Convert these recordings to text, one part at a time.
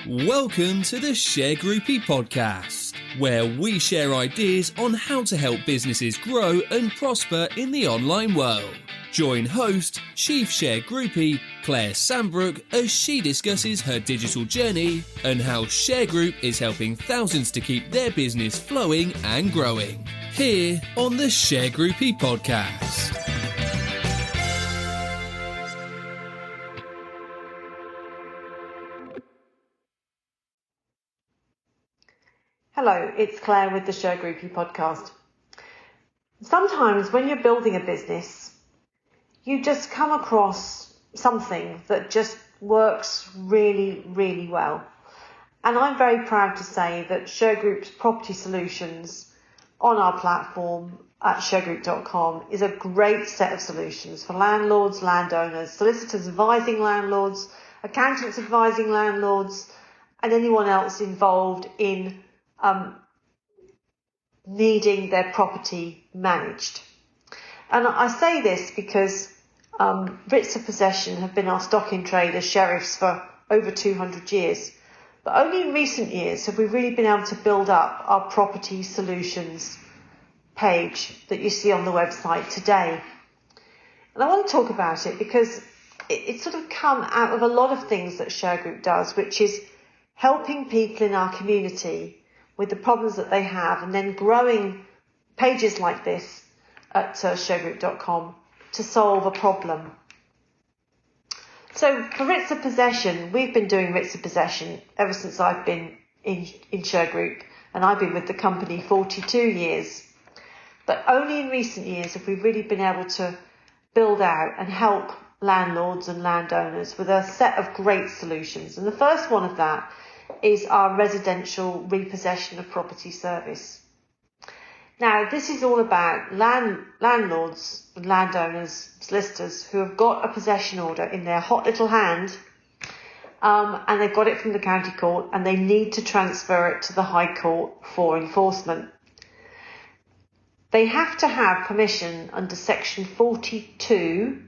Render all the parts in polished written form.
Welcome to the Shergroup podcast, where we share ideas on how to help businesses grow and prosper in the online world. Join host, Chief Shergroupie, Claire Sambrook, as she discusses her digital journey and how Shergroup is helping thousands to keep their business flowing and growing. Here on the Shergroupie podcast. Hello, it's Claire with the Shergroup podcast. Sometimes when you're building a business, you just come across something that just works really, really well. And I'm very proud to say that Shergroup's property solutions on our platform at shergroup.com is a great set of solutions for landlords, landowners, solicitors advising landlords, accountants advising landlords, and anyone else involved in needing their property managed. And I say this because writs of possession have been our stock in trade as sheriffs for over 200 years. But only in recent years have we really been able to build up our property solutions page that you see on the website today. And I want to talk about it because it's sort of come out of a lot of things that Shergroup does, which is helping people in our community with the problems that they have, and then growing pages like this at shergroup.com to solve a problem. So for writs of possession, we've been doing writs of possession ever since I've been in Shergroup, and I've been with the company 42 years. But only in recent years have we really been able to build out and help landlords and landowners with a set of great solutions. And the first one of that is our residential repossession of property service. Now, this is all about landlords and landowners, solicitors who have got a possession order in their hot little hand, and they've got it from the county court and they need to transfer it to the High Court for enforcement. They have to have permission under section 42,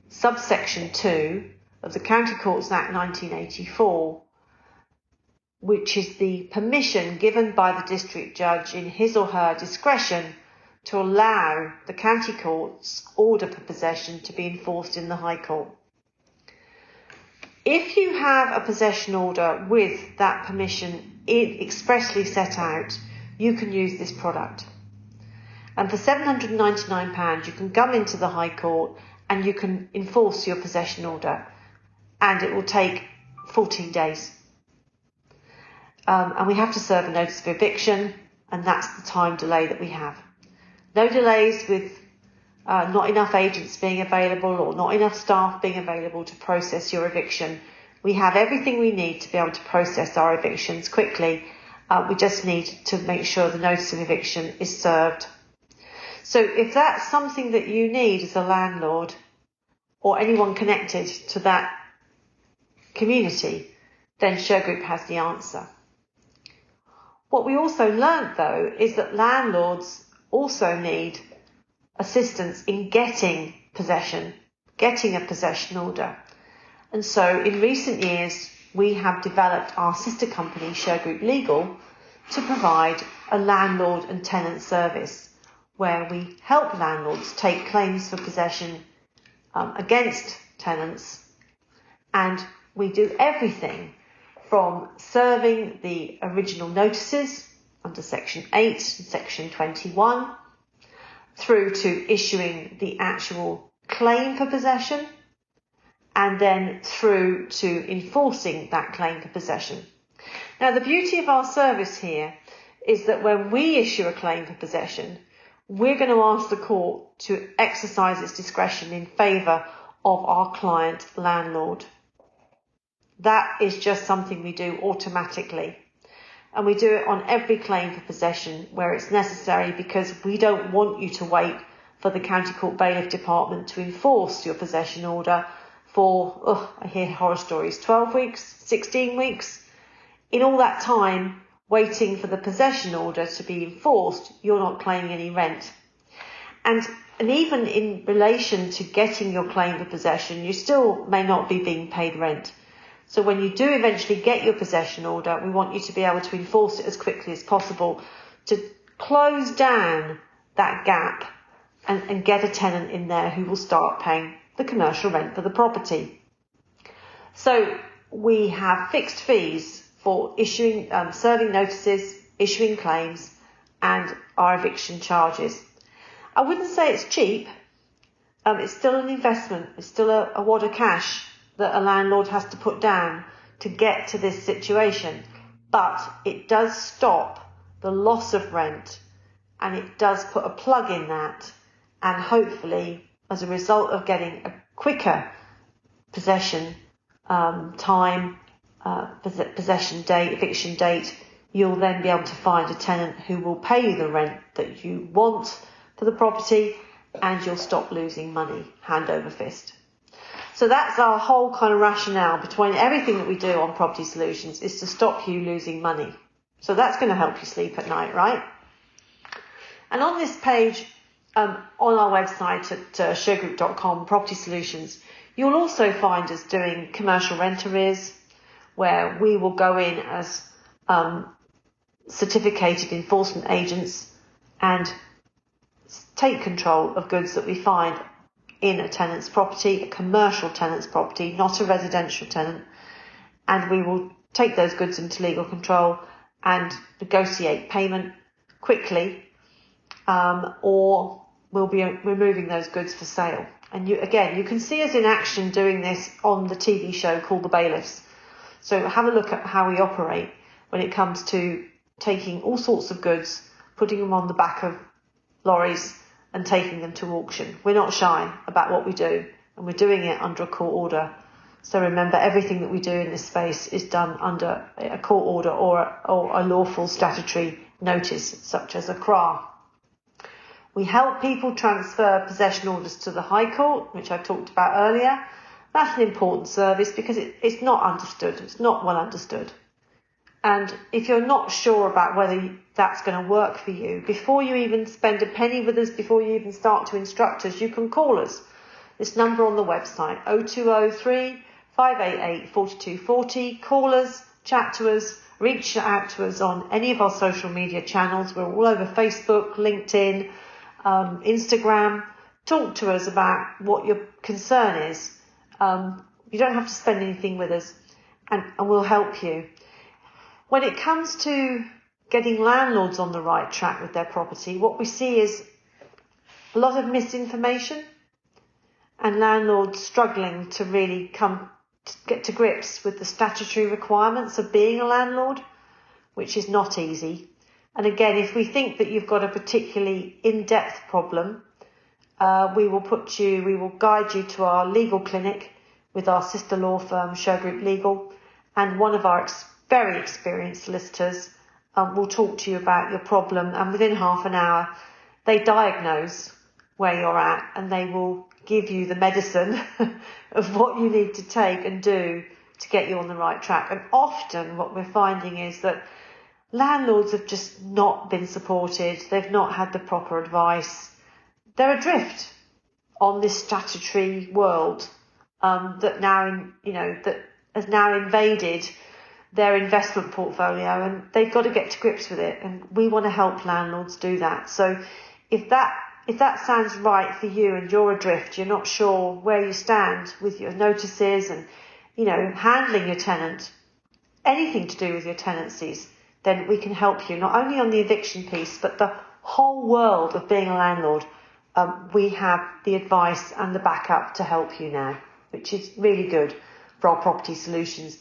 subsection 2 of the County Courts Act 1984, which is the permission given by the district judge in his or her discretion to allow the county court's order for possession to be enforced in the High Court. If you have a possession order with that permission expressly set out, you can use this product. And for £799, you can come into the High Court and you can enforce your possession order, and it will take 14 days. And we have to serve a notice of eviction, and that's the time delay that we have. No delays with not enough agents being available or not enough staff being available to process your eviction. We have everything we need to be able to process our evictions quickly. We just need to make sure the notice of eviction is served. So if that's something that you need as a landlord or anyone connected to that community, then Shergroup has the answer. What we also learnt, though, is that landlords also need assistance in getting a possession order. And so in recent years, we have developed our sister company, Shergroup Legal, to provide a landlord and tenant service where we help landlords take claims for possession against tenants, and we do everything from serving the original notices under Section 8 and Section 21 through to issuing the actual claim for possession and then through to enforcing that claim for possession. Now, the beauty of our service here is that when we issue a claim for possession, we're going to ask the court to exercise its discretion in favour of our client landlord. That is just something we do automatically. And we do it on every claim for possession where it's necessary, because we don't want you to wait for the County Court Bailiff Department to enforce your possession order for, I hear horror stories, 12 weeks, 16 weeks. In all that time, waiting for the possession order to be enforced, you're not claiming any rent. And even in relation to getting your claim for possession, you still may not be being paid rent. So when you do eventually get your possession order, we want you to be able to enforce it as quickly as possible to close down that gap and get a tenant in there who will start paying the commercial rent for the property. So we have fixed fees for issuing, serving notices, issuing claims, and our eviction charges. I wouldn't say it's cheap. It's still an investment. It's still a wad of cash that a landlord has to put down to get to this situation. But it does stop the loss of rent, and it does put a plug in that. And hopefully, as a result of getting a quicker possession time, possession date, eviction date, you'll then be able to find a tenant who will pay you the rent that you want for the property, and you'll stop losing money hand over fist. So that's our whole kind of rationale between everything that we do on Property Solutions, is to stop you losing money. So that's going to help you sleep at night, right? And on this page, on our website at Shergroup.com, Property Solutions, you'll also find us doing commercial rent arrears, where we will go in as certificated enforcement agents and take control of goods that we find in a tenant's property, a commercial tenant's property, not a residential tenant. And we will take those goods into legal control and negotiate payment quickly, or we'll be removing those goods for sale. And you can see us in action doing this on the TV show called The Bailiffs. So have a look at how we operate when it comes to taking all sorts of goods, putting them on the back of lorries and taking them to auction. We're not shy about what we do, and we're doing it under a court order. So remember, everything that we do in this space is done under a court order or a lawful statutory notice, such as a CRA. We help people transfer possession orders to the High Court, which I talked about earlier. That's an important service because it's not understood. It's not well understood. And if you're not sure about whether that's going to work for you, before you even spend a penny with us, before you even start to instruct us, you can call us. This number on the website, 0203 588 4240. Call us, chat to us, reach out to us on any of our social media channels. We're all over Facebook, LinkedIn, Instagram. Talk to us about what your concern is. You don't have to spend anything with us, and we'll help you. When it comes to getting landlords on the right track with their property, what we see is a lot of misinformation and landlords struggling to really get to grips with the statutory requirements of being a landlord, which is not easy. And again, if we think that you've got a particularly in-depth problem, we will guide you to our legal clinic with our sister law firm, Shergroup Legal, and one of our very experienced solicitors will talk to you about your problem, and within half an hour they diagnose where you're at and they will give you the medicine of what you need to take and do to get you on the right track. And often what we're finding is that landlords have just not been supported. They've not had the proper advice. They're adrift on this statutory world that has now invaded their investment portfolio, and they've got to get to grips with it. And we want to help landlords do that. So if that sounds right for you and you're adrift, you're not sure where you stand with your notices and, handling your tenant, anything to do with your tenancies, then we can help you not only on the eviction piece, but the whole world of being a landlord. We have the advice and the backup to help you now, which is really good for our Property Solutions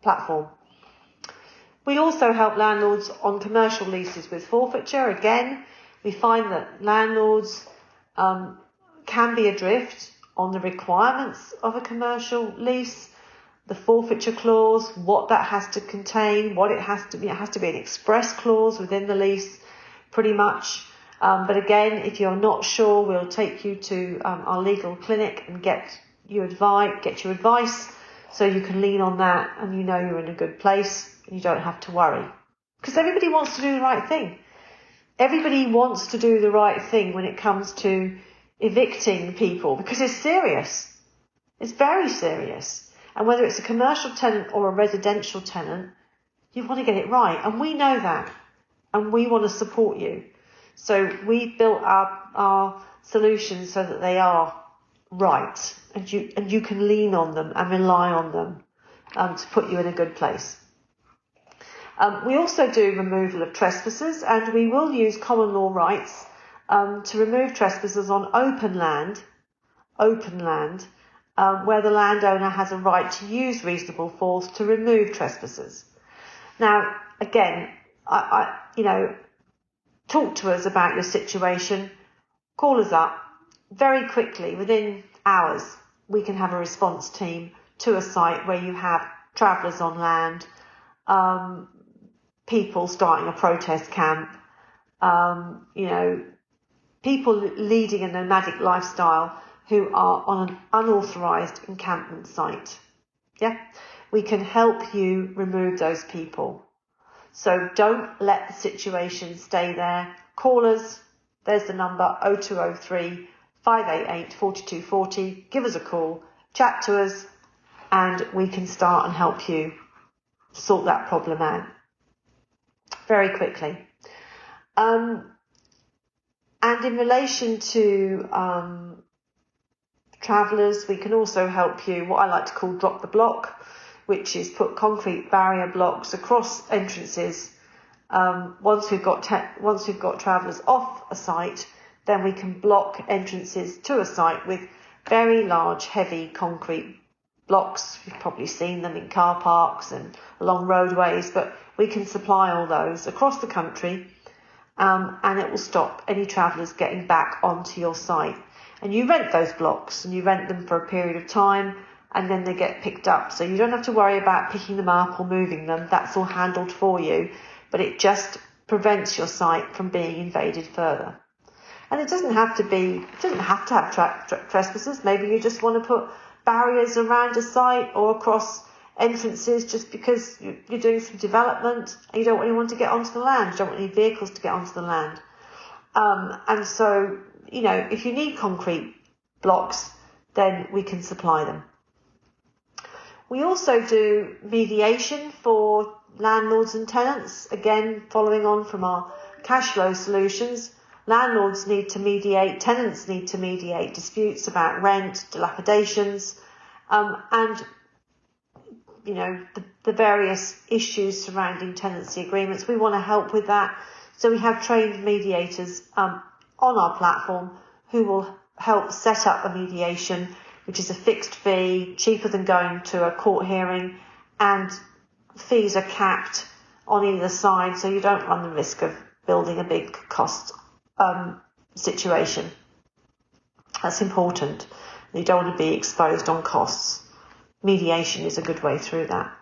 platform. We also help landlords on commercial leases with forfeiture. Again, we find that landlords can be adrift on the requirements of a commercial lease, the forfeiture clause, what that has to contain, what it has to be. It has to be an express clause within the lease, pretty much. But again, if you're not sure, we'll take you to our legal clinic and get your advice so you can lean on that and you're in a good place. You don't have to worry, because everybody wants to do the right thing. Everybody wants to do the right thing when it comes to evicting people, because it's serious. It's very serious. And whether it's a commercial tenant or a residential tenant, you want to get it right. And we know that. And we want to support you. So we built our solutions so that they are right. And you can lean on them and rely on them to put you in a good place. We also do removal of trespassers, and we will use common law rights to remove trespassers on open land, where the landowner has a right to use reasonable force to remove trespassers. Now, again, talk to us about your situation. Call us up very quickly. Within hours, we can have a response team to a site where you have travellers on land, people starting a protest camp, people leading a nomadic lifestyle who are on an unauthorised encampment site. Yeah, we can help you remove those people. So don't let the situation stay there. Call us. There's the number 0203 588 4240. Give us a call, chat to us, and we can start and help you sort that problem out very quickly. And in relation to travellers, we can also help you what I like to call drop the block, which is put concrete barrier blocks across entrances. Once we've got travellers off a site, then we can block entrances to a site with very large, heavy concrete blocks. You've probably seen them in car parks and along roadways, but we can supply all those across the country, and it will stop any travellers getting back onto your site. And you rent those blocks, and you rent them for a period of time, and then they get picked up. So you don't have to worry about picking them up or moving them. That's all handled for you, but it just prevents your site from being invaded further. And it doesn't have to have trespassers. Maybe you just want to put barriers around a site or across entrances just because you're doing some development and you don't want anyone to get onto the land. You don't want any vehicles to get onto the land. And so, if you need concrete blocks, then we can supply them. We also do mediation for landlords and tenants. Again, following on from our cash flow solutions, landlords need to mediate, tenants need to mediate disputes about rent, dilapidations, and the various issues surrounding tenancy agreements. We want to help with that. So we have trained mediators on our platform who will help set up a mediation, which is a fixed fee, cheaper than going to a court hearing, and fees are capped on either side, so you don't run the risk of building a big cost situation. That's important. You don't want to be exposed on costs. Mediation is a good way through that.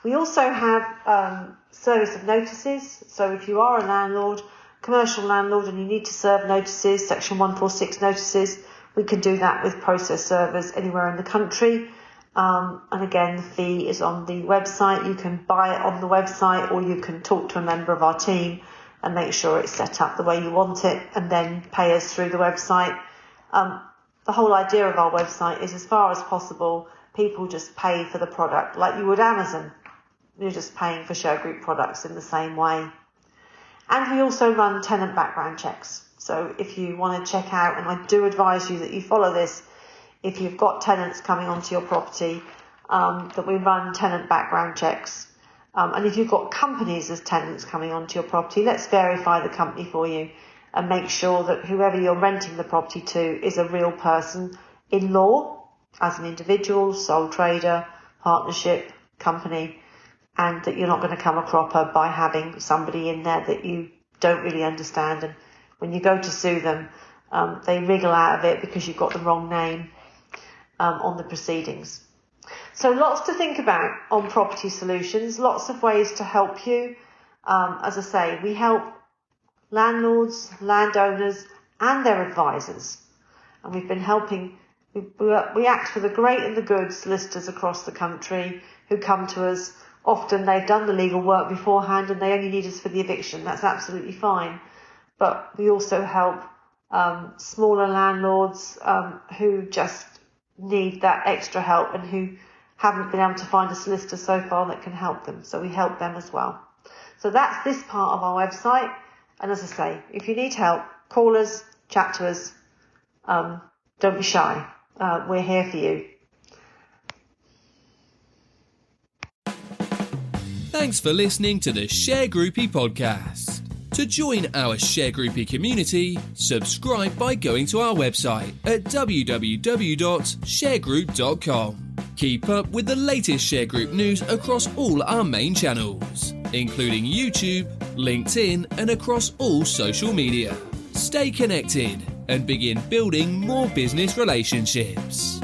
We also have service of notices. So if you are a landlord, commercial landlord, and you need to serve notices, Section 146 notices, we can do that with process servers anywhere in the country. And again, the fee is on the website. You can buy it on the website, or you can talk to a member of our team and make sure it's set up the way you want it, and then pay us through the website. The whole idea of our website is, as far as possible, people just pay for the product like you would Amazon. You're just paying for Shergroup products in the same way. And we also run tenant background checks. So if you want to check out, and I do advise you that you follow this, if you've got tenants coming onto your property, that we run tenant background checks. And if you've got companies as tenants coming onto your property, let's verify the company for you and make sure that whoever you're renting the property to is a real person in law, as an individual, sole trader, partnership, company, and that you're not going to come a cropper by having somebody in there that you don't really understand. And when you go to sue them, they wriggle out of it because you've got the wrong name on the proceedings. So lots to think about on property solutions, lots of ways to help you. As I say, we help landlords, landowners, and their advisors. And we've been helping, we act for the great and the good solicitors across the country who come to us. Often they've done the legal work beforehand and they only need us for the eviction. That's absolutely fine. But we also help smaller landlords who just need that extra help and who haven't been able to find a solicitor so far that can help them. So we help them as well. So that's this part of our website. And as I say, if you need help, call us, chat to us. Don't be shy. We're here for you. Thanks for listening to the Shergroupie podcast. To join our Shergroupie community, subscribe by going to our website at www.shergroup.com. Keep up with the latest Shergroup news across all our main channels, including YouTube, LinkedIn, and across all social media. Stay connected and begin building more business relationships.